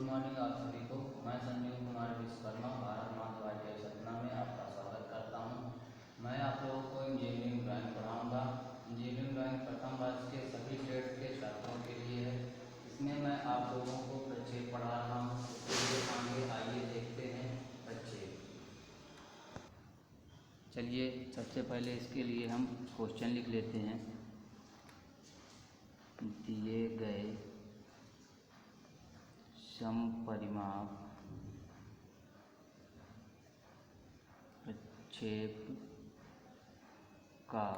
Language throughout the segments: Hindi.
गुड मॉर्निंग आप सभी को। मैं संजीव कुमार विश्वकर्मा भारत माता वाइद्य सतना में आपका स्वागत करता हूं। मैं आप लोगों को इंजीनियरिंग ड्राइंग पढ़ाऊंगा। इंजीनियरिंग ड्राइंग प्रथम वर्ष के सभी ट्रेड के छात्रों के लिए है। इसमें मैं आप लोगों को प्रक्षेप पढ़ा रहा हूँ। इसके आगे आइए देखते हैं प्रक्षेप। चलिए सबसे पहले इसके लिए हम क्वेश्चन लिख लेते हैं। दिए गए समपरिमाप प्रक्षेप का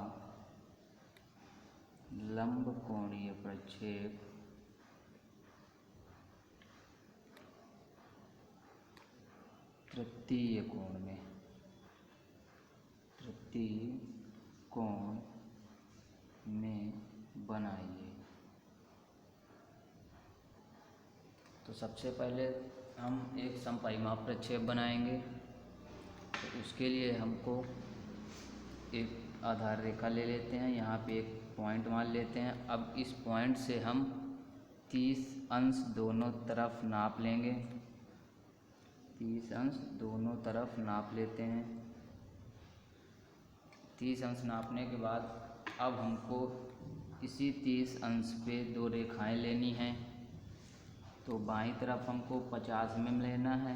लंबकोणीय प्रक्षेप तृतीय कोण में बनाइए। तो सबसे पहले हम एक समपरिमाप प्रक्षेप बनाएंगे। तो उसके लिए हमको एक आधार रेखा ले लेते हैं। यहाँ पे एक पॉइंट मान लेते हैं। अब इस पॉइंट से हम 30 अंश दोनों तरफ नाप लेंगे। 30 अंश दोनों तरफ नाप लेते हैं। 30 अंश नापने के बाद अब हमको इसी 30 अंश पे दो रेखाएं लेनी हैं। तो बाईं तरफ हमको 50 mm लेना है।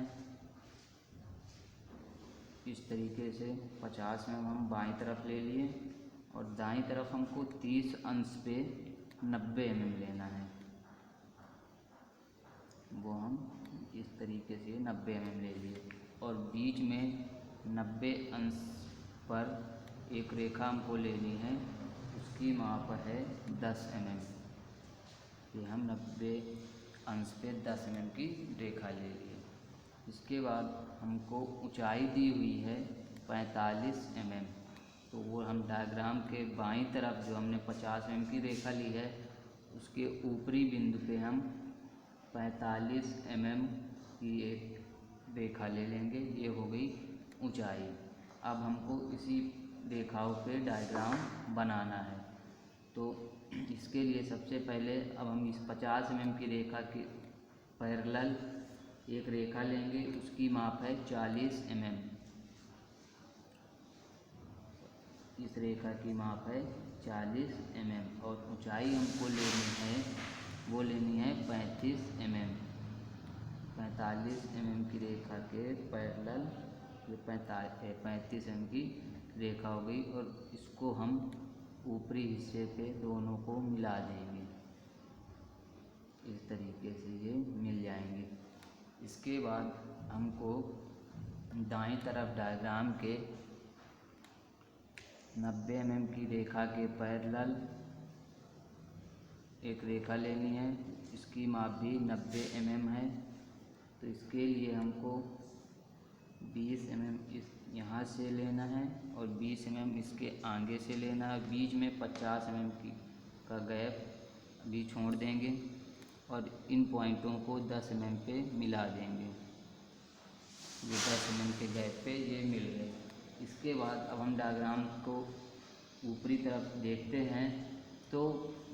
इस तरीके से 50 mm हम बाईं तरफ ले लिए और दाईं तरफ हमको 30 अंश पे 90 mm लेना है। वो हम इस तरीके से 90 mm ले लिए और बीच में 90 अंश पर एक रेखा हमको लेनी है। उसकी माप है 10 mm। ये हम 90 अंश पे 10 mm की रेखा ले लिए। इसके बाद हमको ऊंचाई दी हुई है 45 mm। तो वो हम डायग्राम के बाईं तरफ जो हमने 50 mm की रेखा ली है उसके ऊपरी बिंदु पे हम 45 mm की एक रेखा ले लेंगे। ये हो गई ऊंचाई। अब हमको इसी रेखाओं पे डायग्राम बनाना है। तो इसके लिए सबसे पहले अब हम इस 50 mm की रेखा के पैरेलल एक रेखा लेंगे। उसकी माप है 40 mm। इस रेखा की माप है 40 mm और ऊंचाई हमको लेनी है, वो लेनी है 35 mm। 45 mm की रेखा के पैरेलल ये 35 mm की रेखा हो गई और इसको हम ऊपरी हिस्से पे दोनों को मिला देंगे। इस तरीके से ये मिल जाएंगे। इसके बाद हमको दाईं तरफ डायग्राम के 90 mm की रेखा के पैरेलल एक रेखा लेनी है। इसकी माप भी 90 mm है। तो इसके लिए हमको 20 mm इस यहाँ से लेना है और 20 mm इसके आगे से लेना है। बीच में 50 mm का गैप भी छोड़ देंगे और इन पॉइंटों को 10 mm पे मिला देंगे। ये 10 mm के गैप पे ये मिल गए। इसके बाद अब हम डायग्राम को ऊपरी तरफ देखते हैं तो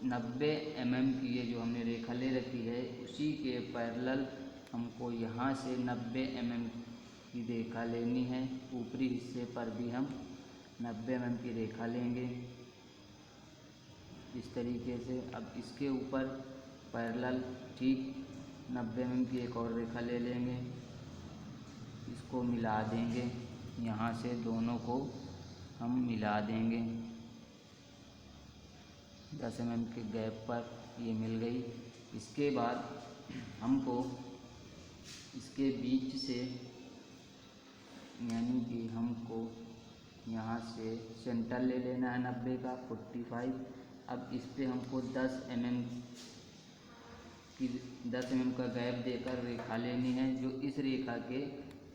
90 mm की ये जो हमने रेखा ले रखी है उसी के पैरेलल हमको यहाँ से 90 mm की रेखा लेनी है। ऊपरी हिस्से पर भी हम 90 mm की रेखा लेंगे इस तरीके से। अब इसके ऊपर पैरेलल ठीक 90 mm की एक और रेखा ले लेंगे। इसको मिला देंगे। यहाँ से दोनों को हम मिला देंगे। 10 mm के गैप पर ये मिल गई। इसके बाद हमको इसके बीच से यानी कि हमको यहाँ से सेंटर ले लेना है 90 का 45। अब इस पे हमको 10 mm का गैप देकर रेखा लेनी है जो इस रेखा के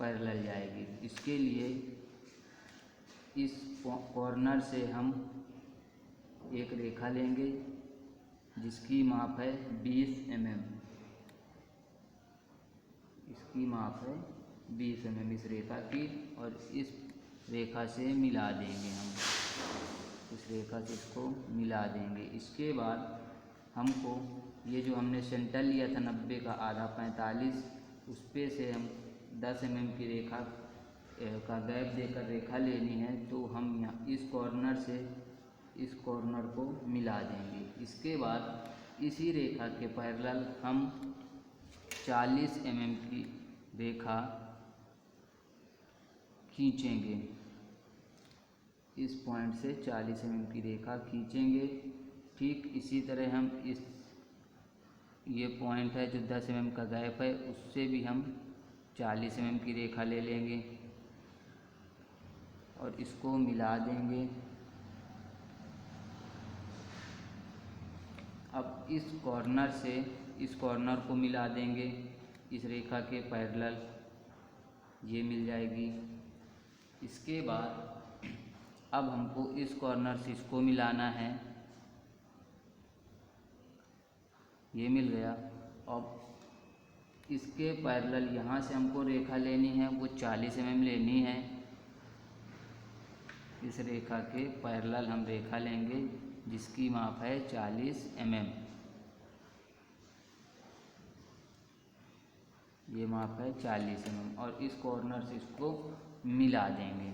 पैरेलल जाएगी। इसके लिए इस कॉर्नर से हम एक रेखा लेंगे जिसकी माप है 20 mm। इसकी माप है 20 mm इस रेखा की और इस रेखा से मिला देंगे हम। इस रेखा से इसको मिला देंगे। इसके बाद हमको ये जो हमने सेंटर लिया था 90 का आधा 45, उस पे से हम 10 mm की रेखा का गैप देकर रेखा लेनी है। तो हम यहाँ इस कॉर्नर से इस कॉर्नर को मिला देंगे। इसके बाद इसी रेखा के पैरेलल हम 40 mm की रेखा खींचेंगे। इस पॉइंट से 40 mm की रेखा खींचेंगे। ठीक इसी तरह हम इस ये पॉइंट है जो 10 mm का गैप है, उससे भी हम 40 mm की रेखा ले लेंगे और इसको मिला देंगे। अब इस कॉर्नर से इस कॉर्नर को मिला देंगे इस रेखा के पैरेलल, ये मिल जाएगी। इसके बाद अब हमको इस कॉर्नर से इसको मिलाना है, ये मिल गया। अब इसके पैरेलल यहाँ से हमको रेखा लेनी है, वो 40 mm लेनी है। इस रेखा के पैरेलल हम रेखा लेंगे जिसकी माप है 40 mm। ये माप है 40 mm और इस कॉर्नर से इसको मिला देंगे।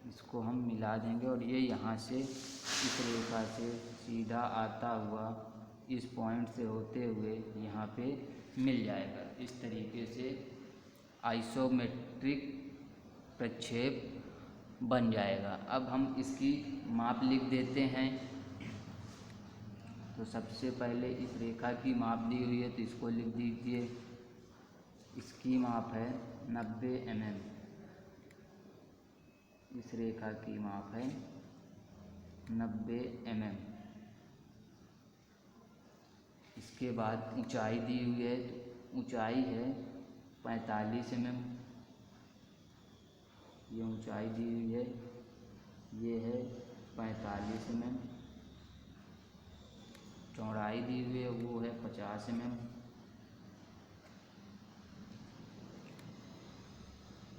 इसको हम मिला देंगे और ये यहाँ से इस रेखा से सीधा आता हुआ इस पॉइंट से होते हुए यहाँ पे मिल जाएगा। इस तरीके से आइसोमेट्रिक प्रक्षेप बन जाएगा। अब हम इसकी माप लिख देते हैं। तो सबसे पहले इस रेखा की माप दी हुई है तो इसको लिख दीजिए। इसकी माप है 90 mm। इस रेखा की माप है 90 mm। इसके बाद ऊंचाई दी हुई है, तो ऊंचाई है 45 mm। ये ऊंचाई दी हुई है, ये है 45 mm। चौड़ाई दी हुई है वो है 50 mm।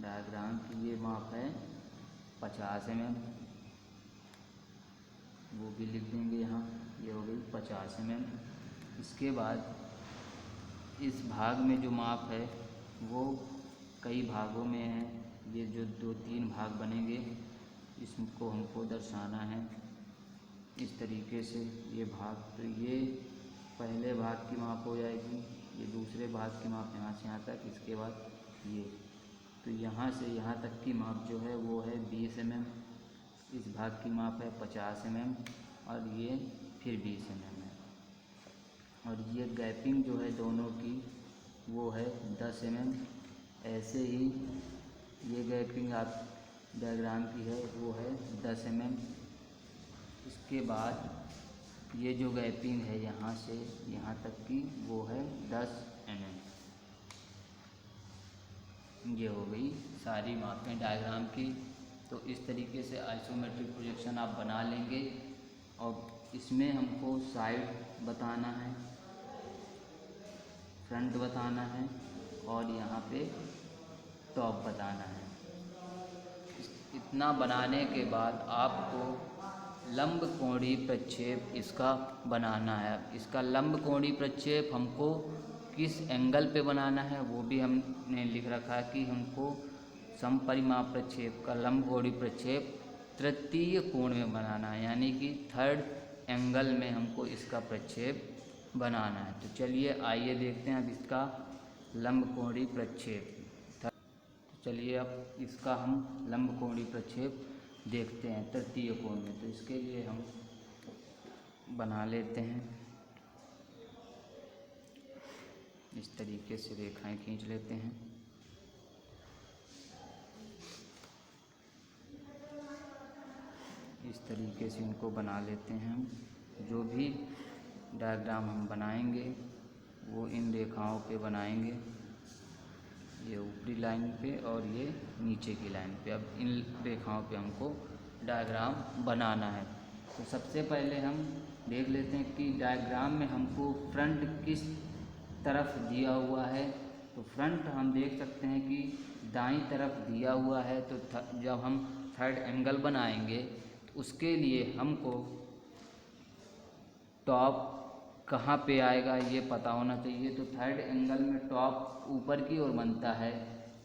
डायग्राम की ये माप है 50 mm। वो भी लिख देंगे यहाँ, ये हो गई 50 mm। इसके बाद इस भाग में जो माप है वो कई भागों में है। ये जो 2-3 भाग बनेंगे इसको हमको दर्शाना है इस तरीके से। ये भाग, तो ये पहले भाग की माप हो जाएगी, ये दूसरे भाग की माप यहाँ से यहाँ तक, इसके बाद ये, तो यहाँ से यहाँ तक की माप जो है वो है 20 mm। इस भाग की माप है 50 mm और ये फिर 20 mm है। और ये गैपिंग जो है दोनों की वो है 10 mm। ऐसे ही ये गैपिंग आप डायग्राम की है वो है 10 mm। इसके बाद ये जो गैपिंग है यहाँ से यहाँ तक की वो है 10 mm। ये हो गई सारी मापें डायग्राम की। तो इस तरीके से आइसोमेट्रिक प्रोजेक्शन आप बना लेंगे। और इसमें हमको साइड बताना है, फ्रंट बताना है और यहाँ पे टॉप बताना है। इतना बनाने के बाद आपको लंब कोणीय प्रक्षेप इसका बनाना है। इसका लंब कोणीय प्रक्षेप हमको किस एंगल पे बनाना है वो भी हमने लिख रखा है कि हमको समपरिमाप प्रक्षेप का लंब कोणीय प्रक्षेप तृतीय कोण में बनाना है, यानी कि थर्ड एंगल में हमको इसका प्रक्षेप बनाना है। तो चलिए आइए देखते हैं अब इसका लंब कोणीय प्रक्षेप। तो चलिए अब इसका हम लंब कोणीय प्रक्षेप देखते हैं तृतीय कोण में। तो इसके लिए हम बना लेते हैं, इस तरीके से रेखाएं खींच लेते हैं। इस तरीके से इनको बना लेते हैं हम। जो भी डायग्राम हम बनाएंगे वो इन रेखाओं पे बनाएंगे, ये ऊपरी लाइन पे और ये नीचे की लाइन पे। अब इन रेखाओं पे हमको डायग्राम बनाना है। तो सबसे पहले हम देख लेते हैं कि डायग्राम में हमको फ्रंट किस तरफ दिया हुआ है। तो फ्रंट हम देख सकते हैं कि दाईं तरफ दिया हुआ है। तो जब हम थर्ड एंगल बनाएंगे तो उसके लिए हमको टॉप कहाँ पे आएगा ये पता होना चाहिए। तो थर्ड एंगल में टॉप ऊपर की ओर बनता है।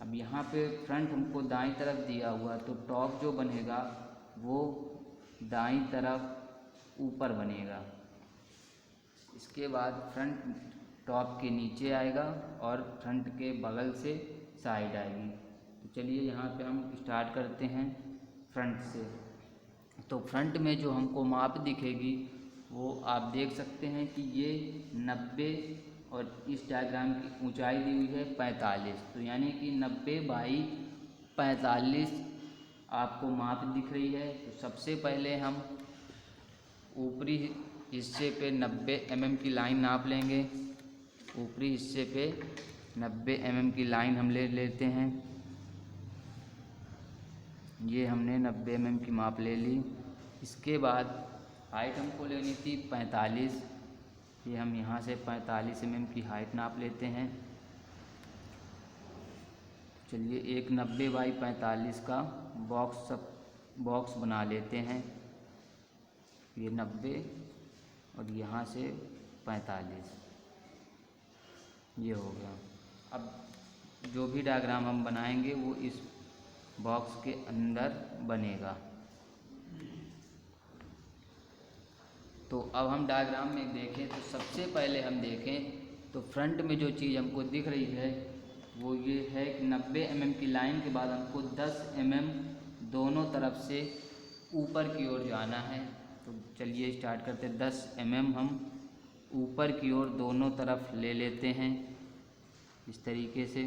अब यहाँ पे फ्रंट हमको दाईं तरफ दिया हुआ, तो टॉप जो बनेगा वो दाईं तरफ ऊपर बनेगा। इसके बाद फ्रंट टॉप के नीचे आएगा और फ्रंट के बगल से साइड आएगी। तो चलिए यहाँ पे हम स्टार्ट करते हैं फ्रंट से। तो फ्रंट में जो हमको माप दिखेगी वो आप देख सकते हैं कि ये 90 और इस डायग्राम की ऊंचाई दी हुई है 45। तो यानी कि 90 बाई 45 आपको माप दिख रही है। तो सबसे पहले हम ऊपरी हिस्से पे 90 mm की लाइन नाप लेंगे। ऊपरी हिस्से पे 90 mm की लाइन हम ले लेते हैं। ये हमने 90 mm की माप ले ली। इसके बाद हाइट हमको लेनी थी 45। ये हम यहाँ से 45 mm की हाइट नाप लेते हैं। चलिए एक 90 बाई 45 का बॉक्स बना लेते हैं। ये 90 और यहाँ से 45 ये हो गया। अब जो भी डायग्राम हम बनाएंगे वो इस बॉक्स के अंदर बनेगा। तो अब हम डायग्राम में देखें तो सबसे पहले हम देखें तो फ्रंट में जो चीज़ हमको दिख रही है वो ये है कि 90 mm की लाइन के बाद हमको 10 mm दोनों तरफ से ऊपर की ओर जाना है। तो चलिए स्टार्ट करते हैं। 10 mm हम ऊपर की ओर दोनों तरफ ले लेते हैं इस तरीके से।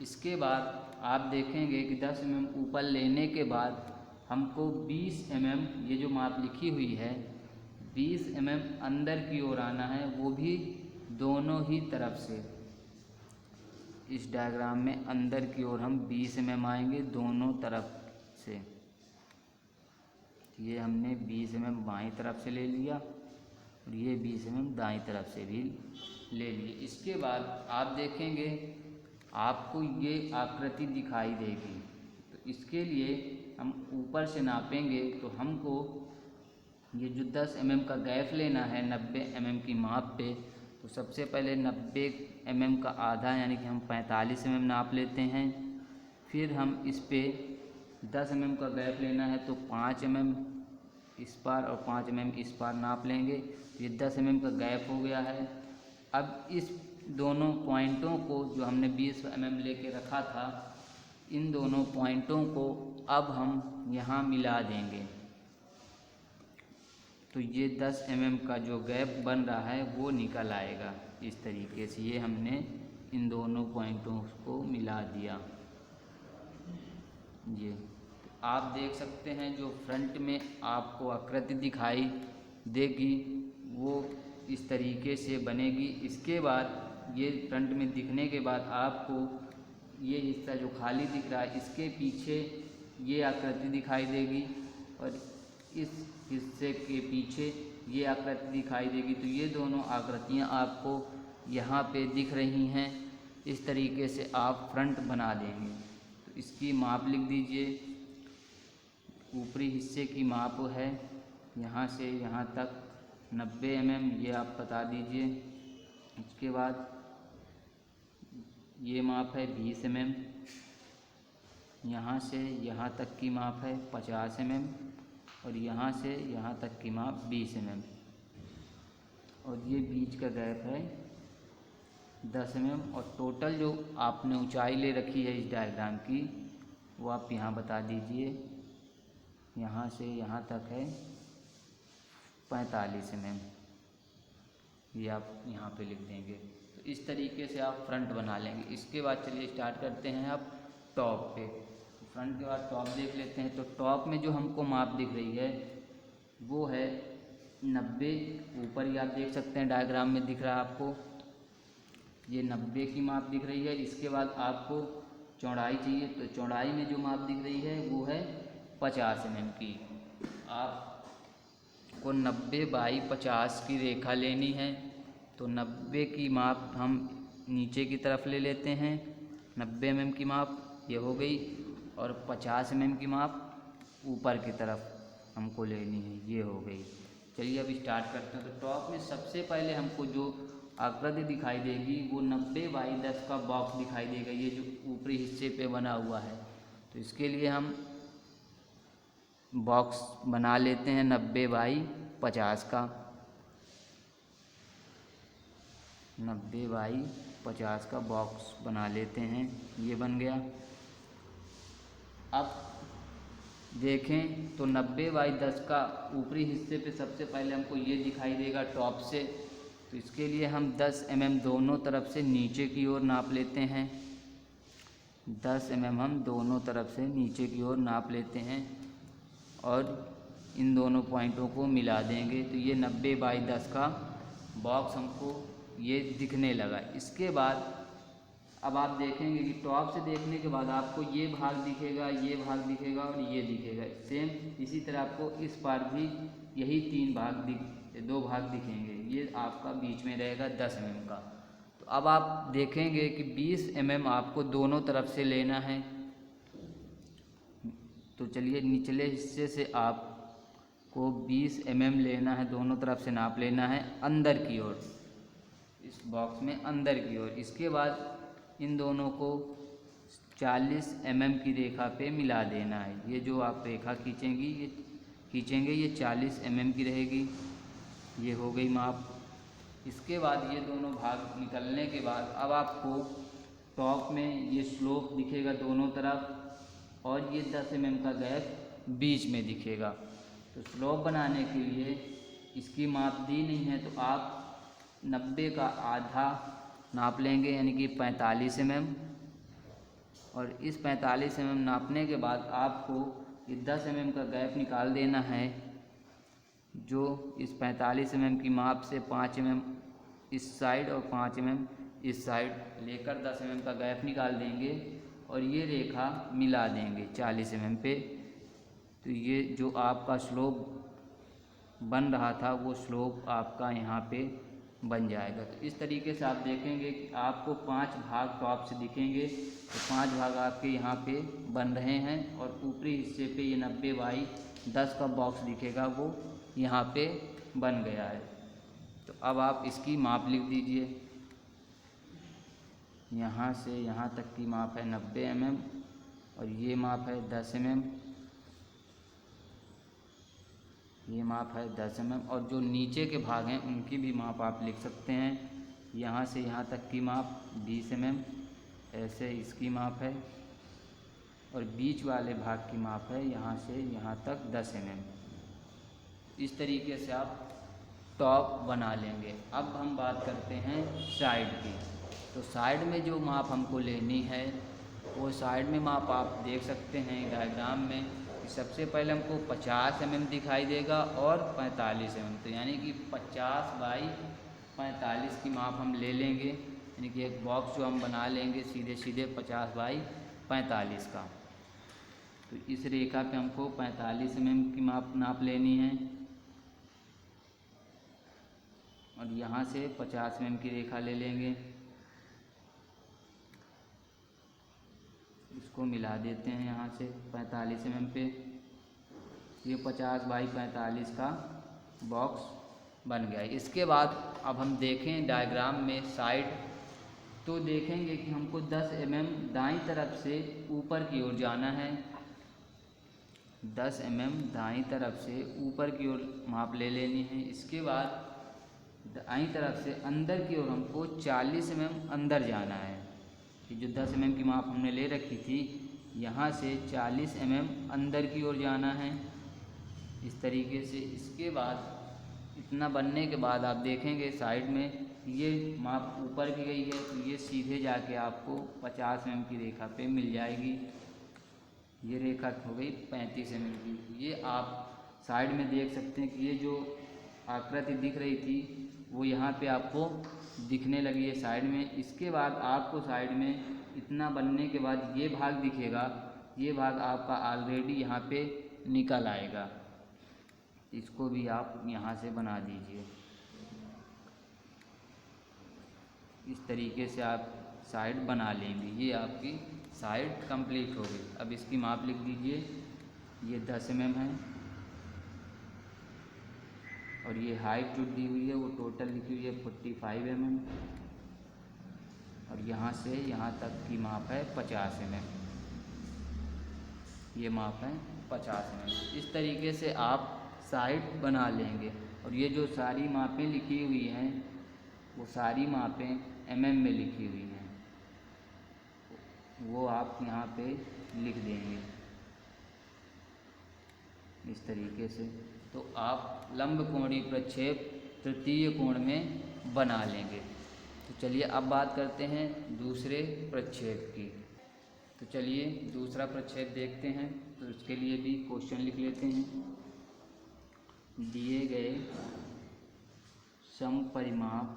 इसके बाद आप देखेंगे कि 10 mm ऊपर लेने के बाद हमको 20 mm ये जो माप लिखी हुई है 20 mm अंदर की ओर आना है, वो भी दोनों ही तरफ से। इस डायग्राम में अंदर की ओर हम 20 mm आएंगे दोनों तरफ से। ये हमने 20 mm बाईं तरफ से ले लिया और ये 20 mm दाईं तरफ से भी ले लिए। इसके बाद आप देखेंगे आपको ये आकृति दिखाई देगी। तो इसके लिए हम ऊपर से नापेंगे तो हमको ये जो 10 mm का गैप लेना है 90 mm की माप पे। तो सबसे पहले 90 mm का आधा यानी कि हम 45 mm नाप लेते हैं। फिर हम इस पे 10 mm का गैप लेना है तो 5 mm इस पार और 5 mm इस पार नाप लेंगे। ये 10 mm का गैप हो गया है। अब इस दोनों पॉइंटों को जो हमने 20 mm लेके रखा था, इन दोनों पॉइंटों को अब हम यहाँ मिला देंगे। तो ये 10 mm का जो गैप बन रहा है वो निकल आएगा इस तरीके से। ये हमने इन दोनों पॉइंटों को मिला दिया। ये तो आप देख सकते हैं जो फ्रंट में आपको आकृति दिखाई देगी वो इस तरीके से बनेगी। इसके बाद ये फ्रंट में दिखने के बाद आपको ये हिस्सा जो खाली दिख रहा है इसके पीछे ये आकृति दिखाई देगी और इस हिस्से के पीछे ये आकृति दिखाई देगी। तो ये दोनों आकृतियाँ आपको यहाँ पे दिख रही हैं। इस तरीके से आप फ्रंट बना देंगे। तो इसकी माप लिख दीजिए। ऊपरी हिस्से की माप है यहाँ से यहाँ तक 90 mm, ये आप बता दीजिए। इसके बाद ये माप है 20 mm, यहाँ से यहाँ तक की माप है 50 mm और यहाँ से यहाँ तक की माप 20 mm और ये बीच का गैप है 10 mm। और टोटल जो आपने ऊंचाई ले रखी है इस डायग्राम की वो आप यहाँ बता दीजिए। यहाँ से यहाँ तक है 45 mm, ये आप यहाँ पे लिख देंगे। तो इस तरीके से आप फ्रंट बना लेंगे। इसके बाद चलिए स्टार्ट करते हैं अब टॉप पे। फ्रंट के बाद टॉप देख लेते हैं। तो टॉप में जो हमको माप दिख रही है वो है 90। ऊपर ही आप देख सकते हैं डायग्राम में दिख रहा है आपको, ये 90 की माप दिख रही है। इसके बाद आपको चौड़ाई चाहिए, तो चौड़ाई में जो माप दिख रही है वो है 50 mm की। आपको 90 बाई 50 की रेखा लेनी है। तो 90 की माप हम नीचे की तरफ ले लेते हैं। 90 mm की माप ये हो गई और 50 mm की माप ऊपर की तरफ हमको लेनी है, ये हो गई। चलिए अब स्टार्ट करते हैं। तो टॉप में सबसे पहले हमको जो आकृति दिखाई देगी वो 90/10 का बॉक्स दिखाई देगा, ये जो ऊपरी हिस्से पे बना हुआ है। तो इसके लिए हम बॉक्स बना लेते हैं 90/50 का। 90/50 का बॉक्स बना लेते हैं, ये बन गया। अब देखें तो 90/10 का ऊपरी हिस्से पे सबसे पहले हमको ये दिखाई देगा टॉप से। तो इसके लिए हम 10 mm दोनों तरफ से नीचे की ओर नाप लेते हैं। 10 mm हम दोनों तरफ से नीचे की ओर नाप लेते हैं और इन दोनों पॉइंटों को मिला देंगे। तो ये 90/10 का बॉक्स हमको ये दिखने लगा। इसके बाद अब आप देखेंगे कि टॉप से देखने के बाद आपको ये भाग दिखेगा, ये भाग दिखेगा और ये दिखेगा। सेम इसी तरह आपको इस पार भी यही 2 भाग दिखेंगे। ये आपका बीच में रहेगा 10 mm का। तो अब आप देखेंगे कि 20 mm आपको दोनों तरफ से लेना है। तो चलिए निचले हिस्से से आपको 20 mm लेना है, दोनों तरफ से नाप लेना है अंदर की ओर, इस बॉक्स में अंदर की ओर। इसके बाद इन दोनों को 40 mm की रेखा पे मिला देना है। ये जो आप रेखा खींचेंगे ये 40 mm की रहेगी। ये हो गई माप। इसके बाद ये दोनों भाग निकलने के बाद अब आपको टॉप में ये स्लोप दिखेगा दोनों तरफ और ये 10 mm का गैप बीच में दिखेगा। तो स्लोप बनाने के लिए इसकी माप दी नहीं है, तो आप 90 का आधा नाप लेंगे, यानी कि 45 mm। और इस 45 mm नापने के बाद आपको ये 10 mm का गैप निकाल देना है। जो इस 45 mm की माप से 5 mm इस साइड और 5 mm इस साइड लेकर 10 mm का गैप निकाल देंगे और ये रेखा मिला देंगे 40 mm पे। तो ये जो आपका स्लोप बन रहा था वो स्लोप आपका यहाँ पे बन जाएगा। तो इस तरीके से आप देखेंगे कि आपको 5 भाग टॉप से दिखेंगे। तो 5 भाग आपके यहाँ पे बन रहे हैं और ऊपरी हिस्से पे ये 90/10 का बॉक्स दिखेगा, वो यहाँ पे बन गया है। तो अब आप इसकी माप लिख दीजिए। यहाँ से यहाँ तक की माप है 90 mm और ये माप है 10 mm, ये माप है 10 mm। और जो नीचे के भाग हैं उनकी भी माप आप लिख सकते हैं। यहाँ से यहाँ तक की माप 20 mm, ऐसे इसकी माप है और बीच वाले भाग की माप है यहाँ से यहाँ तक 10 mm। इस तरीके से आप टॉप बना लेंगे। अब हम बात करते हैं साइड की। तो साइड में जो माप हमको लेनी है वो साइड में माप आप देख सकते हैं डायग्राम में। सबसे पहले हमको 50 mm दिखाई देगा और 45 mm। तो यानी कि 50/45 की माप हम ले लेंगे, यानी कि एक बॉक्स जो हम बना लेंगे सीधे सीधे 50/45 का। तो इस रेखा पे हमको 45 mm की माप नाप लेनी है और यहाँ से 50 mm की रेखा ले लेंगे, इसको मिला देते हैं यहाँ से 45 mm पे। ये 50/45 का बॉक्स बन गया। इसके बाद अब हम देखें डायग्राम में साइड, तो देखेंगे कि हमको 10 mm दाईं तरफ से ऊपर की ओर जाना है। 10 mm दाईं तरफ से ऊपर की ओर माप ले लेनी है। इसके बाद दाईं तरफ से अंदर की ओर हमको 40 mm अंदर जाना है। कि जो 10 mm की माप हमने ले रखी थी, यहाँ से 40 mm अंदर की ओर जाना है इस तरीके से। इसके बाद इतना बनने के बाद आप देखेंगे साइड में ये माप ऊपर की गई है, तो ये सीधे जाके आपको 50 mm की रेखा पे मिल जाएगी। ये रेखा हो गई 35 mm की। ये आप साइड में देख सकते हैं कि ये जो आकृति दिख रही थी वो यहाँ पे आपको दिखने लगी है साइड में। इसके बाद आपको साइड में इतना बनने के बाद ये भाग दिखेगा, ये भाग आपका ऑलरेडी यहाँ पे निकल आएगा। इसको भी आप यहाँ से बना दीजिए। इस तरीके से आप साइड बना लेंगे। ये आपकी साइड कंप्लीट हो गई। अब इसकी माप लिख दीजिए। ये 10 mm है, और ये हाइट जो दी हुई है वो टोटल लिखी हुई है 45 mm, और यहाँ से यहाँ तक की माप है 50 mm। ये माप है 50 mm। इस तरीके से आप साइट बना लेंगे। और ये जो सारी मापें लिखी हुई हैं वो सारी मापें mm में लिखी हुई हैं, वो आप यहाँ पे लिख देंगे इस तरीके से। तो आप लंबकोणीय प्रक्षेप तृतीय कोण में बना लेंगे। तो चलिए अब बात करते हैं दूसरे प्रक्षेप की। तो चलिए दूसरा प्रक्षेप देखते हैं। तो इसके लिए भी क्वेश्चन लिख लेते हैं। दिए गए समपरिमाप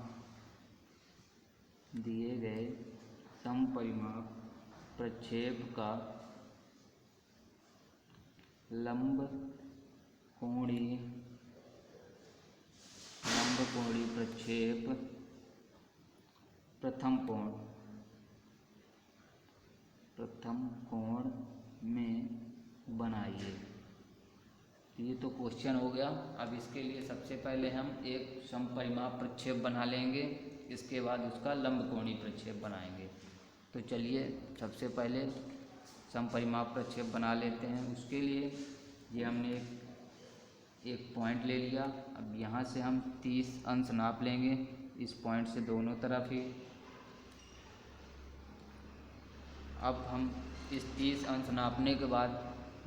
प्रक्षेप का लंबकोणीय प्रक्षेप प्रथम कोण में बनाइए। ये तो क्वेश्चन हो गया। अब इसके लिए सबसे पहले हम एक समपरिमाप प्रक्षेप बना लेंगे, इसके बाद उसका लंबकोणीय प्रक्षेप बनाएंगे। तो चलिए सबसे पहले समपरिमाप प्रक्षेप बना लेते हैं। उसके लिए ये हमने एक पॉइंट ले लिया। अब यहाँ से हम 30 अंश नाप लेंगे इस पॉइंट से दोनों तरफ ही। अब हम इस 30 अंश नापने के बाद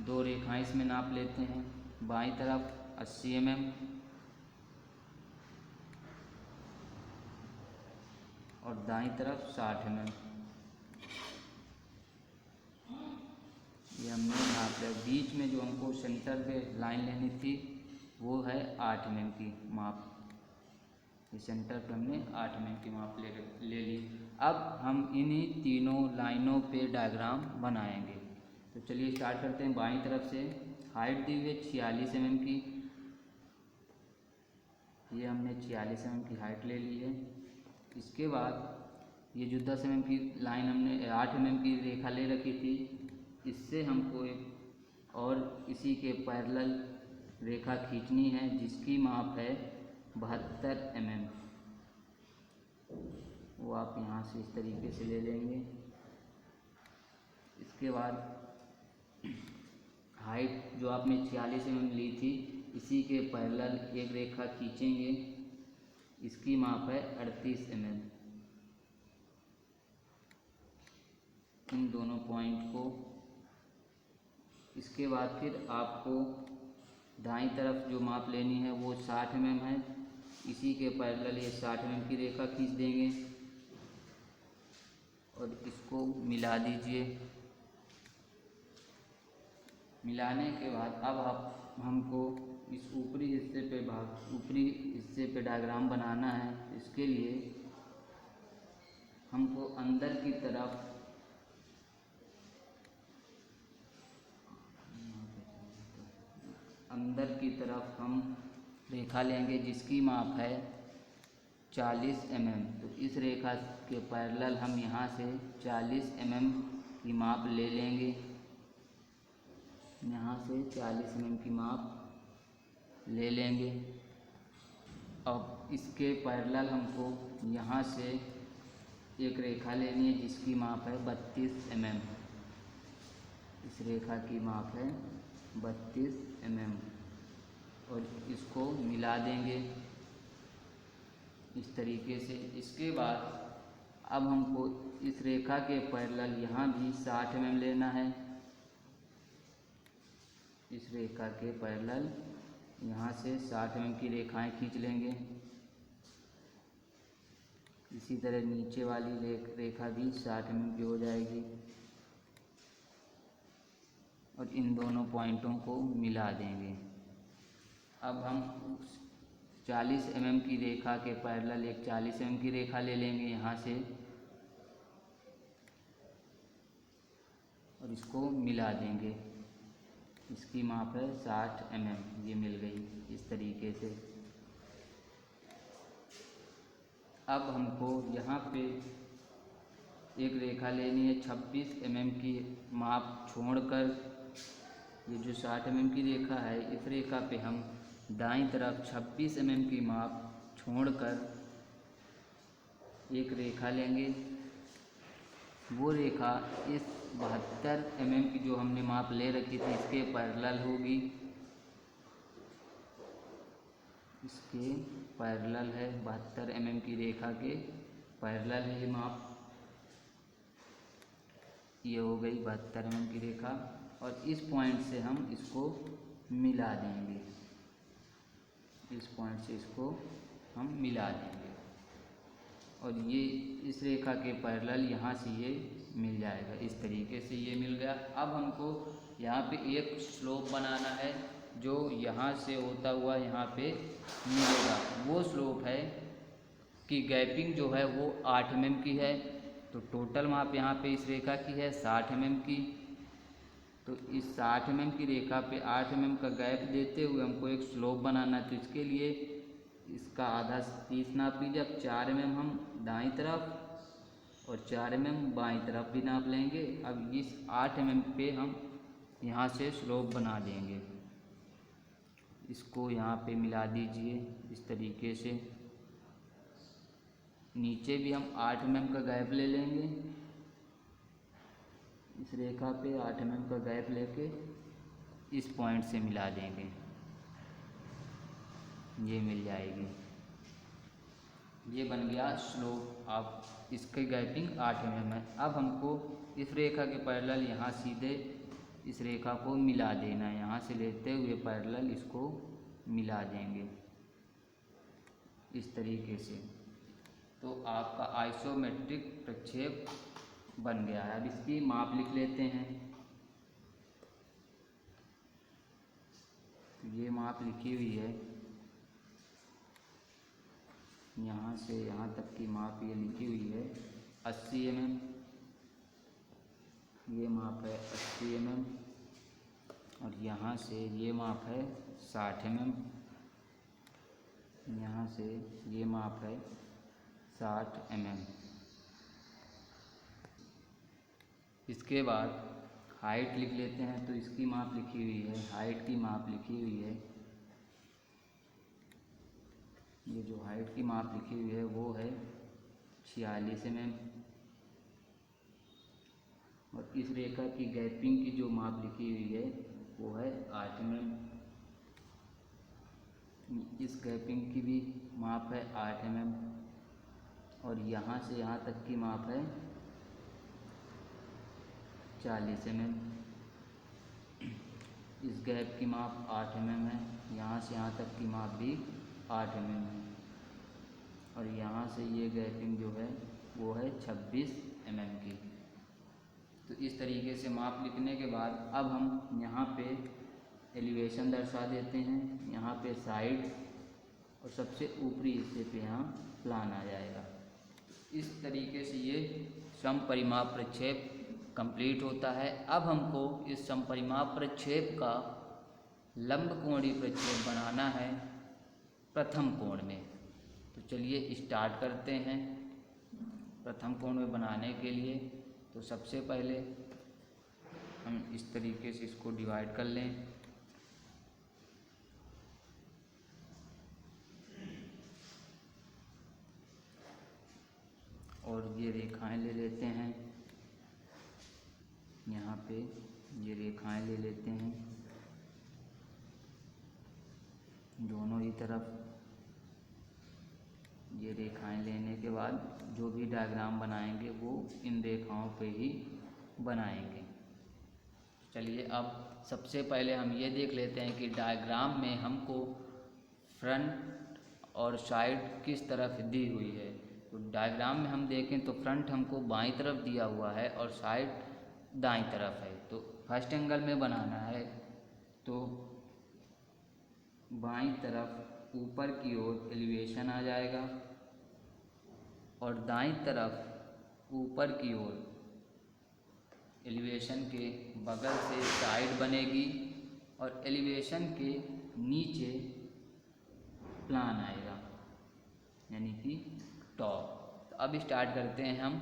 दो रेखाएं इसमें नाप लेते हैं। बाईं तरफ 80 mm और दाईं तरफ 60 mm। ये हमने नाप लिया। बीच में जो हमको सेंटर पे लाइन लेनी थी वो है 8 mm की माप। ये सेंटर पे हमने 8 mm की माप ले ली। अब हम इन्हीं तीनों लाइनों पे डायग्राम बनाएंगे। तो चलिए स्टार्ट करते हैं। बाईं तरफ से हाइट दी हुई है 46 mm की। ये हमने 46 mm की हाइट ले ली है। इसके बाद ये जो 10 mm की लाइन हमने 8 mm की रेखा ले रखी थी, इससे हमको एक और इसी के पैरेलल रेखा खींचनी है जिसकी माप है 72 mm। वो आप यहाँ से इस तरीके से ले लेंगे। इसके बाद हाइट जो आपने 46 mm ली थी, इसी के पैरेलल एक रेखा खींचेंगे, इसकी माप है 38 mm। इन दोनों पॉइंट को। इसके बाद फिर आपको दाईं तरफ जो माप लेनी है वो 60 mm है, इसी के पैरेलल ये 60 mm की रेखा खींच देंगे और इसको मिला दीजिए। मिलाने के बाद अब हमको इस ऊपरी हिस्से पे डायग्राम बनाना है। इसके लिए हमको अंदर की तरफ हम रेखा लेंगे जिसकी माप है 40 mm। तो इस रेखा के पैरेलल हम यहाँ से 40 mm की माप ले लेंगे। यहाँ से 40 mm की माप ले लेंगे। अब इसके पैरेलल हमको यहाँ से एक रेखा लेनी है जिसकी माप है 32 mm। इस रेखा की माप है 32 mm और इसको मिला देंगे इस तरीके से। इसके बाद अब हमको इस रेखा के पैरेलल यहाँ भी 60 mm लेना है। इस रेखा के पैरेलल यहाँ से 60 mm की रेखाएं खींच लेंगे। इसी तरह नीचे वाली रेखा भी 60 mm की हो जाएगी और इन दोनों पॉइंटों को मिला देंगे। अब हम 40 mm की रेखा के पैरेलल एक 40 mm की रेखा ले लेंगे यहाँ से और इसको मिला देंगे। इसकी माप है 60 mm। ये मिल गई इस तरीके से। अब हमको यहाँ पे एक रेखा लेनी है 26 mm की माप छोड़कर। ये जो 60 mm की रेखा है, इस रेखा पे हम दाईं तरफ 26 mm की माप छोड़कर एक रेखा लेंगे। वो रेखा इस 72 mm की जो हमने माप ले रखी थी इसके पैरेलल होगी। इसके पैरेलल है, 72 mm की रेखा के पैरेलल है ये माप। ये हो गई 72 mm की रेखा और इस पॉइंट से हम इसको मिला देंगे। इस पॉइंट से इसको हम मिला देंगे और ये इस रेखा के पैरेलल यहाँ से ये मिल जाएगा। इस तरीके से ये मिल गया। अब हमको यहाँ पे एक स्लोप बनाना है जो यहाँ से होता हुआ यहाँ पे मिलेगा। वो स्लोप है कि गैपिंग जो है वो 8 mm की है। तो टोटल माप यहाँ पे इस रेखा की है 60 mm की। तो इस 60 mm की रेखा पे 8 mm का गैप देते हुए हमको एक स्लोप बनाना है। तो इसके लिए इसका आधा 30 नाप लीजिए। अब 4 mm हम दाईं तरफ और 4 mm बाईं तरफ भी नाप लेंगे। अब इस 8 mm पे हम यहाँ से स्लोप बना देंगे। इसको यहाँ पे मिला दीजिए इस तरीके से। नीचे भी हम 8 mm का गैप ले लेंगे। इस रेखा पे 8 mm का गैप लेके इस पॉइंट से मिला देंगे, ये मिल जाएगी। ये बन गया स्लोप। आप इसकी गैपिंग 8 mm है। अब हमको इस रेखा के पैरेलल यहाँ सीधे इस रेखा को मिला देना है। यहाँ से लेते हुए पैरेलल इसको मिला देंगे इस तरीके से। तो आपका आइसोमेट्रिक प्रक्षेप बन गया है। अब इसकी माप लिख लेते हैं। ये माप लिखी हुई है, यहाँ से यहाँ तक की माप ये लिखी हुई है 80 mm। ये माप है 80 mm और यहाँ से ये माप है 60 mm। यहाँ से ये माप है 60 mm। इसके बाद हाइट लिख लेते हैं। तो इसकी माप लिखी हुई है, हाइट की माप लिखी हुई है। ये जो हाइट की माप लिखी हुई है वो है 46 mm और इस रेखा की गैपिंग की जो माप लिखी हुई है वो है 8 mm। इस गैपिंग की भी माप है 8 mm और यहाँ से यहाँ तक की माप है 40 mm। इस गैप की माप 8 mm है। यहाँ से यहाँ तक की माप भी 8 mm है और यहाँ से ये गैपिंग जो है वो है 26 mm की। तो इस तरीके से माप लिखने के बाद अब हम यहाँ पे एलिवेशन दर्शा देते हैं। यहाँ पे साइड और सबसे ऊपरी हिस्से पे यहाँ प्लान आ जाएगा। इस तरीके से ये समपरिमाप प्रक्षेप कंप्लीट होता है। अब हमको इस समपरिमाप प्रक्षेप का लंबकोणीय प्रक्षेप बनाना है प्रथम कोण में। तो चलिए स्टार्ट करते हैं। प्रथम कोण में बनाने के लिए तो सबसे पहले हम इस तरीके से इसको डिवाइड कर लें। और ये रेखाएं ले लेते हैं। यहाँ पे ये रेखाएं ले लेते हैं दोनों ही तरफ। ये रेखाएं लेने के बाद जो भी डायग्राम बनाएंगे वो इन रेखाओं पे ही बनाएंगे। चलिए अब सबसे पहले हम ये देख लेते हैं कि डायग्राम में हमको फ्रंट और साइड किस तरफ दी हुई है। तो डायग्राम में हम देखें तो फ्रंट हमको बाईं तरफ दिया हुआ है और साइड दाईं तरफ है। तो फर्स्ट एंगल में बनाना है तो बाईं तरफ ऊपर की ओर एलिवेशन आ जाएगा और दाईं तरफ ऊपर की ओर एलिवेशन के बगल से साइड बनेगी और एलिवेशन के नीचे प्लान आएगा यानी कि टॉप। तो अब स्टार्ट करते हैं हम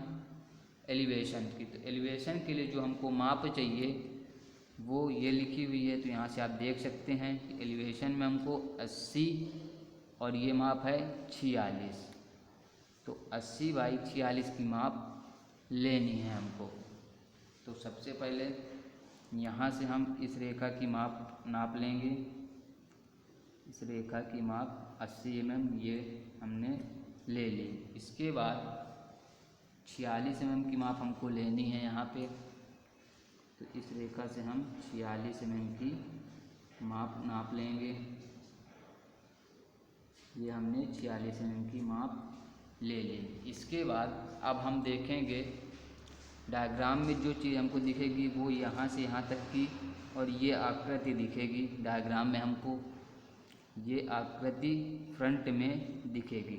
एलिवेशन की। तो एलिवेशन के लिए जो हमको माप चाहिए वो ये लिखी हुई है। तो यहाँ से आप देख सकते हैं कि एलिवेशन में हमको 80 और ये माप है 46। तो 80 बाई 46 की माप लेनी है हमको। तो सबसे पहले यहाँ से हम इस रेखा की माप नाप लेंगे। इस रेखा की माप 80 mm ये हमने ले ली। इसके बाद 46 mm की माप हमको लेनी है यहाँ पे। तो इस रेखा से हम 46 mm की माप नाप लेंगे। ये हमने 46 mm की माप ले ली। इसके बाद अब हम देखेंगे डायग्राम में जो चीज़ हमको दिखेगी वो यहाँ से यहाँ तक की और ये आकृति दिखेगी। डायग्राम में हमको ये आकृति फ्रंट में दिखेगी।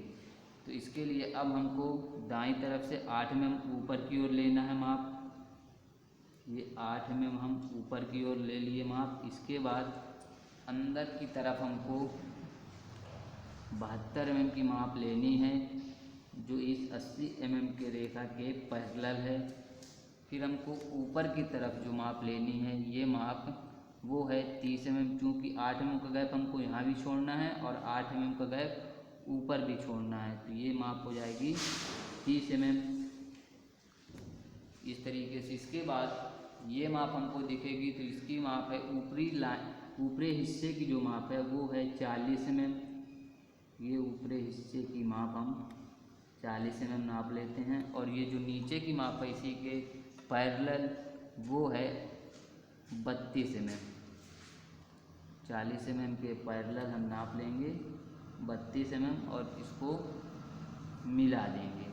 तो इसके लिए अब हमको दाईं तरफ से 8 mm ऊपर की ओर लेना है माप। ये 8 mm हम ऊपर की ओर ले लिए माप। इसके बाद अंदर की तरफ हमको 72 mm की माप लेनी है, जो इस 80 mm के रेखा के पैरेलल है। फिर हमको ऊपर की तरफ जो माप लेनी है ये माप वो है 30 mm, चूँकि 8 mm का गैप हमको यहाँ भी छोड़ना है और 8 mm का गैप ऊपर भी छोड़ना है। तो ये माप हो जाएगी 30 mm इस तरीके से। इसके बाद ये माप हमको दिखेगी तो इसकी माप है ऊपरी हिस्से की जो माप है वो है 40 mm। ये ऊपरी हिस्से की माप हम 40 mm नाप लेते हैं। और ये जो नीचे की माप है इसी के पैरेलल वो है 32 mm। 40 mm के पैरेलल हम नाप लेंगे 32 mm और इसको मिला देंगे।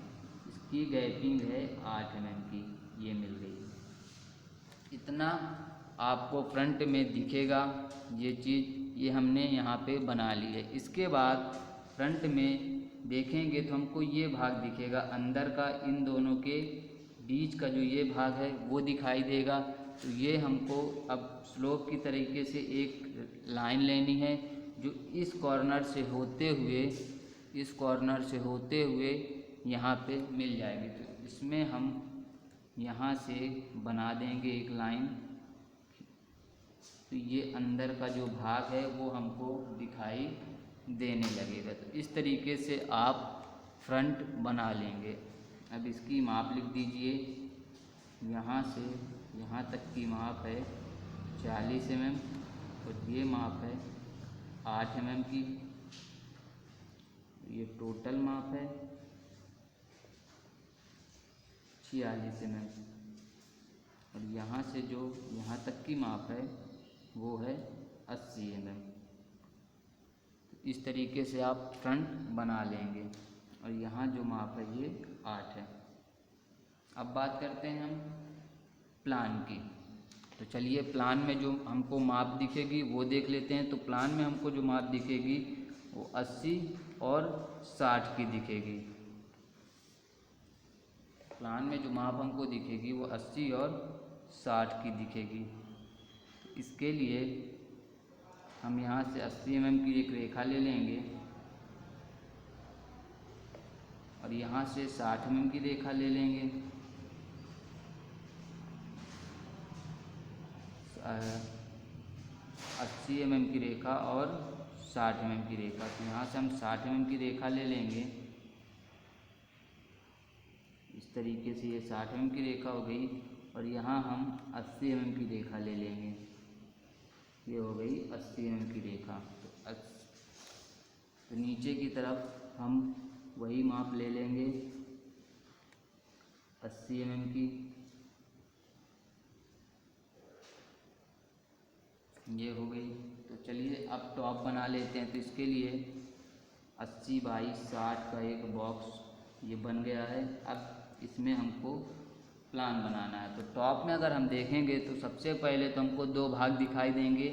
इसकी गैपिंग है 8 mm की, ये मिल गई। इतना आपको फ्रंट में दिखेगा ये चीज़, ये हमने यहाँ पे बना ली है। इसके बाद फ्रंट में देखेंगे तो हमको ये भाग दिखेगा अंदर का, इन दोनों के बीच का जो ये भाग है वो दिखाई देगा। तो ये हमको अब स्लोप की तरीके से एक लाइन लेनी है जो इस कॉर्नर से होते हुए यहाँ पे मिल जाएगी। तो इसमें हम यहाँ से बना देंगे एक लाइन। तो ये अंदर का जो भाग है वो हमको दिखाई देने लगेगा। तो इस तरीके से आप फ्रंट बना लेंगे। अब इसकी माप लिख दीजिए। यहाँ से यहाँ तक की माप है 40 mm और ये माप है 8 mm की। ये टोटल माप है 46 mm और यहाँ से जो यहाँ तक की माप है वो है 80 mm। इस तरीके से आप फ्रंट बना लेंगे। और यहाँ जो माप है ये 8 है। अब बात करते हैं हम प्लान की। तो चलिए प्लान में जो हमको माप दिखेगी वो देख लेते हैं। तो प्लान में हमको जो माप दिखेगी वो 80 और 60 की दिखेगी। प्लान में जो माप हमको दिखेगी वो 80 और 60 की दिखेगी। इसके लिए हम यहाँ से 80 mm की एक रेखा ले लेंगे और यहाँ से 60 mm की रेखा ले लेंगे। 80 mm की रेखा और 60 mm की रेखा। तो यहाँ से हम 60 mm की रेखा ले लेंगे। इस तरीके से ये 60 mm की रेखा हो गई और यहाँ हम 80 mm की रेखा ले लेंगे। ये हो गई 80 mm की रेखा। तो नीचे की तरफ हम वही माप ले लेंगे 80 mm की। ये हो गई। तो चलिए अब टॉप बना लेते हैं। तो इसके लिए 80 बाई 60 का एक बॉक्स ये बन गया है। अब इसमें हमको प्लान बनाना है। तो टॉप में अगर हम देखेंगे तो सबसे पहले तो हमको दो भाग दिखाई देंगे।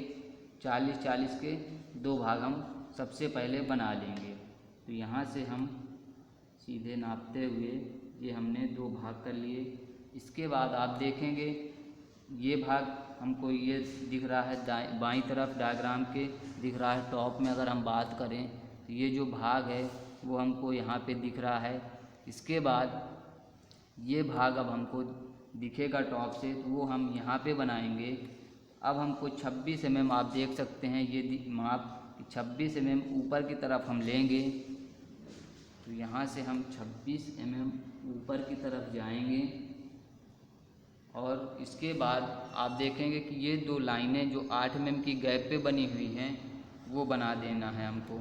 40-40 के दो भाग हम सबसे पहले बना लेंगे। तो यहाँ से हम सीधे नापते हुए ये हमने दो भाग कर लिए। इसके बाद आप देखेंगे ये भाग हमको ये दिख रहा है बाईं तरफ डायग्राम के दिख रहा है। टॉप में अगर हम बात करें तो ये जो भाग है वो हमको यहाँ पे दिख रहा है। इसके बाद ये भाग अब हमको दिखेगा टॉप से, तो वो हम यहाँ पे बनाएंगे अब हमको 26 mm आप देख सकते हैं ये माप 26 mm ऊपर की तरफ हम लेंगे। तो यहाँ से हम 26 mm ऊपर की तरफ जाएंगे और इसके बाद आप देखेंगे कि ये दो लाइनें जो 8 mm की गैप पे बनी हुई हैं वो बना देना है हमको।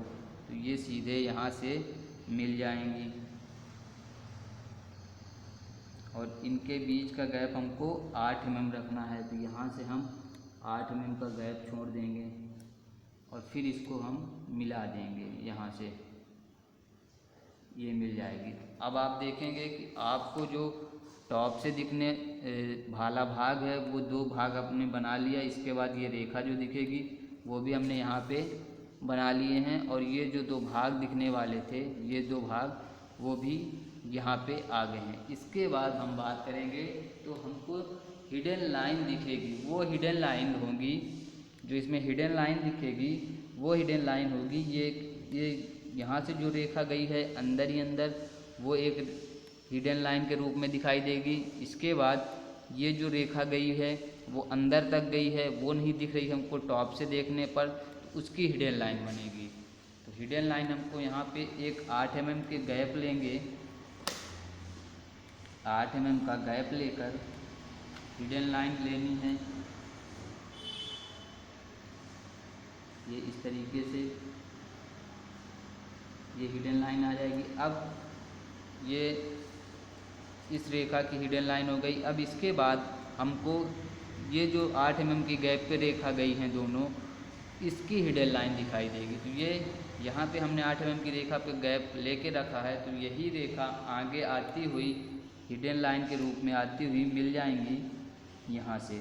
तो ये सीधे यहाँ से मिल जाएंगी और इनके बीच का गैप हमको 8 mm रखना है। तो यहाँ से हम 8 mm का गैप छोड़ देंगे और फिर इसको हम मिला देंगे। यहाँ से ये मिल जाएगी। अब आप देखेंगे कि आपको जो टॉप से दिखने भाला भाग है वो दो भाग आपने बना लिया। इसके बाद ये रेखा जो दिखेगी वो भी हमने यहाँ पे बना लिए हैं और ये जो दो भाग दिखने वाले थे ये दो भाग वो भी यहाँ पे आ गए हैं। इसके बाद हम बात करेंगे तो हमको हिडन लाइन दिखेगी। वो हिडन लाइन होगी जो इसमें हिडन लाइन दिखेगी वो हिडन लाइन होगी ये यहाँ से जो रेखा गई है अंदर ही अंदर वो एक हिडन लाइन के रूप में दिखाई देगी। इसके बाद ये जो रेखा गई है वो अंदर तक गई है, वो नहीं दिख रही हमको टॉप से देखने पर, तो उसकी हिडन लाइन बनेगी। तो हिडन लाइन हमको यहाँ पे एक 8 mm के गैप लेंगे। 8 mm का गैप लेकर हिडन लाइन लेनी है। ये इस तरीके से ये हिडन लाइन आ जाएगी। अब ये इस रेखा की हिडन लाइन हो गई। अब इसके बाद हमको ये जो 8 mm की गैप पे रेखा गई हैं दोनों, इसकी हिडन लाइन दिखाई देगी। तो ये यहाँ पे हमने 8 mm की रेखा पे गैप लेके रखा है, तो यही रेखा आगे आती हुई हिडन लाइन के रूप में आती हुई मिल जाएंगी यहाँ से।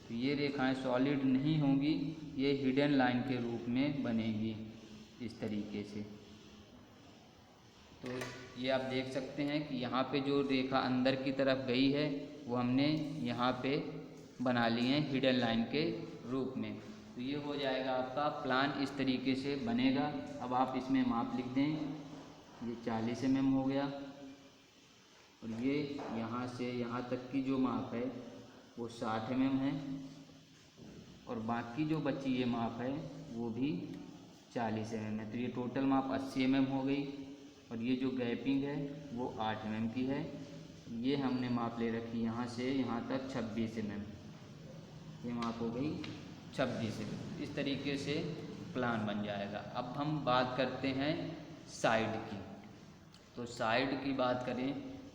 तो ये रेखाएं सॉलिड नहीं होंगी, ये हिडन लाइन के रूप में बनेगी इस तरीके से। तो ये आप देख सकते हैं कि यहाँ पे जो रेखा अंदर की तरफ गई है वो हमने यहाँ पे बना ली है हिडन लाइन के रूप में। तो ये हो जाएगा आपका प्लान, इस तरीके से बनेगा। अब आप इसमें माप लिख दें। ये 40 mm हो गया और ये यहाँ से यहाँ तक की जो माप है वो 60 mm है और बाकी जो बची ये माप है वो भी 40 mm है। तो ये टोटल माप 80 mm हो गई और ये जो गैपिंग है वो 8 mm की है। ये हमने माप ले रखी यहाँ से यहाँ तक 26 mm, ये माप हो गई 26 mm। इस तरीके से प्लान बन जाएगा। अब हम बात करते हैं साइड की। तो साइड की बात करें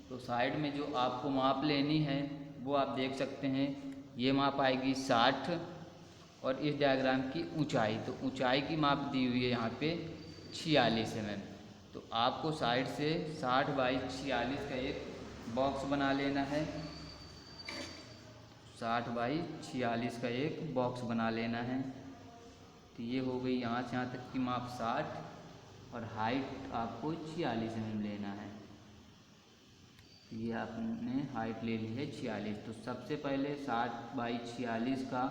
तो साइड में जो आपको माप लेनी है वो आप देख सकते हैं। ये माप आएगी 60 और इस डायग्राम की ऊंचाई, तो ऊंचाई की माप दी हुई है यहाँ पे 46 mm। तो आपको साइड से 60 बाई 46 का एक बॉक्स बना लेना है। 60 बाई 46 का एक बॉक्स बना लेना है। तो ये हो गई यहाँ से यहाँ तक की माप 60 और हाइट आपको 46 mm लेना है। ये आपने हाइट ले ली है 46। तो सबसे पहले 60 बाई 46 का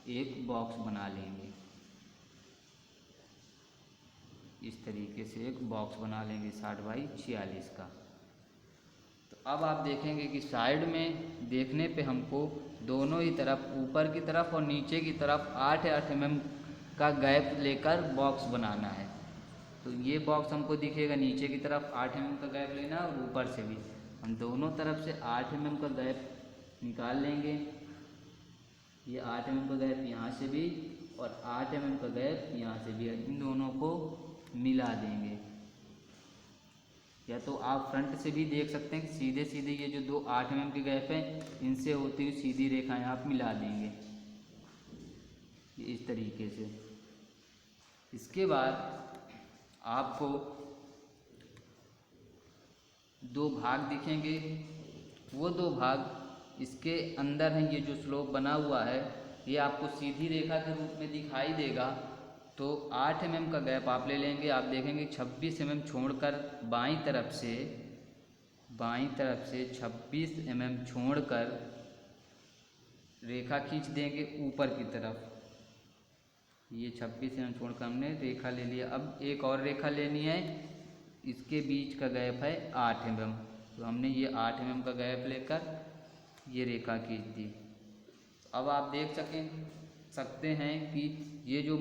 एक बॉक्स बना लेंगे। इस तरीके से एक बॉक्स बना लेंगे 60 बाई 46 का। तो अब आप देखेंगे कि साइड में देखने पे हमको दोनों ही तरफ, ऊपर की तरफ और नीचे की तरफ 8 mm का गैप लेकर बॉक्स बनाना है। तो ये बॉक्स हमको दिखेगा नीचे की तरफ 8 mm का गैप लेना और ऊपर से भी हम दोनों तरफ से 8 mm का गैप निकाल लेंगे। ये 8 mm का गैप यहाँ से भी और 8 mm का गैप यहाँ से भी, इन दोनों को मिला देंगे। या तो आप फ्रंट से भी देख सकते हैं कि सीधे सीधे ये जो दो 8 mm के गैप हैं इनसे होती हुई सीधी रेखाएं आप मिला देंगे इस तरीके से। इसके बाद आपको दो भाग दिखेंगे। वो दो भाग इसके अंदर हैं। ये जो स्लोप बना हुआ है ये आपको सीधी रेखा के रूप में दिखाई देगा। तो 8 mm का गैप आप ले लेंगे। आप देखेंगे 26 mm छोड़कर बाईं तरफ से 26 mm छोड़कर रेखा खींच देंगे ऊपर की तरफ। ये 26 mm छोड़कर हमने रेखा ले लिया। अब एक और रेखा लेनी है, इसके बीच का गैप है 8 mm। तो हमने ये 8 mm का गैप लेकर ये रेखा खींच दी अब आप देख सकते हैं कि ये जो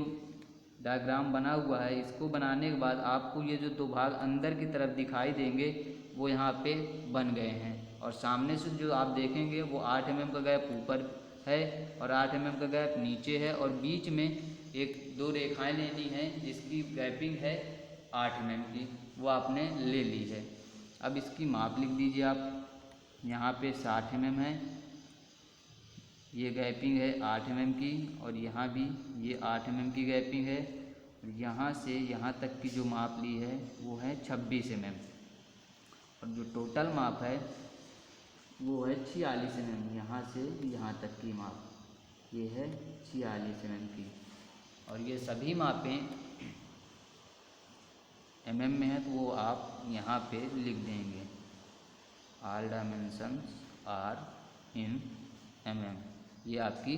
डायग्राम बना हुआ है, इसको बनाने के बाद आपको ये जो दो भाग अंदर की तरफ दिखाई देंगे वो यहाँ पे बन गए हैं। और सामने से जो आप देखेंगे वो 8 mm का गैप ऊपर है और 8 mm का गैप नीचे है, और बीच में एक दो रेखाएं लेनी हैं जिसकी गैपिंग है 8 mm की, वो आपने ले ली है। अब इसकी माप लिख दीजिए आप। यहाँ पे 60 mm है, ये गैपिंग है 8 mm की, और यहाँ भी ये 8 mm की गैपिंग है। यहाँ से यहाँ तक की जो माप ली है वो है 26 mm, और जो टोटल माप है वो है 46 mm। यहाँ से यहाँ तक की माप ये है 46 mm की। और ये सभी मापें mm में है तो वो आप यहाँ पे लिख देंगे, all dimensions are in mm। ये आपकी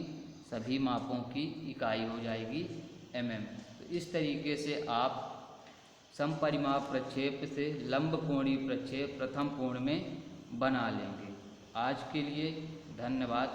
सभी मापों की इकाई हो जाएगी mm। तो इस तरीके से आप समपरिमाप प्रक्षेप से लंब कोणीय प्रक्षेप प्रथम कोण में बना लेंगे। आज के लिए धन्यवाद।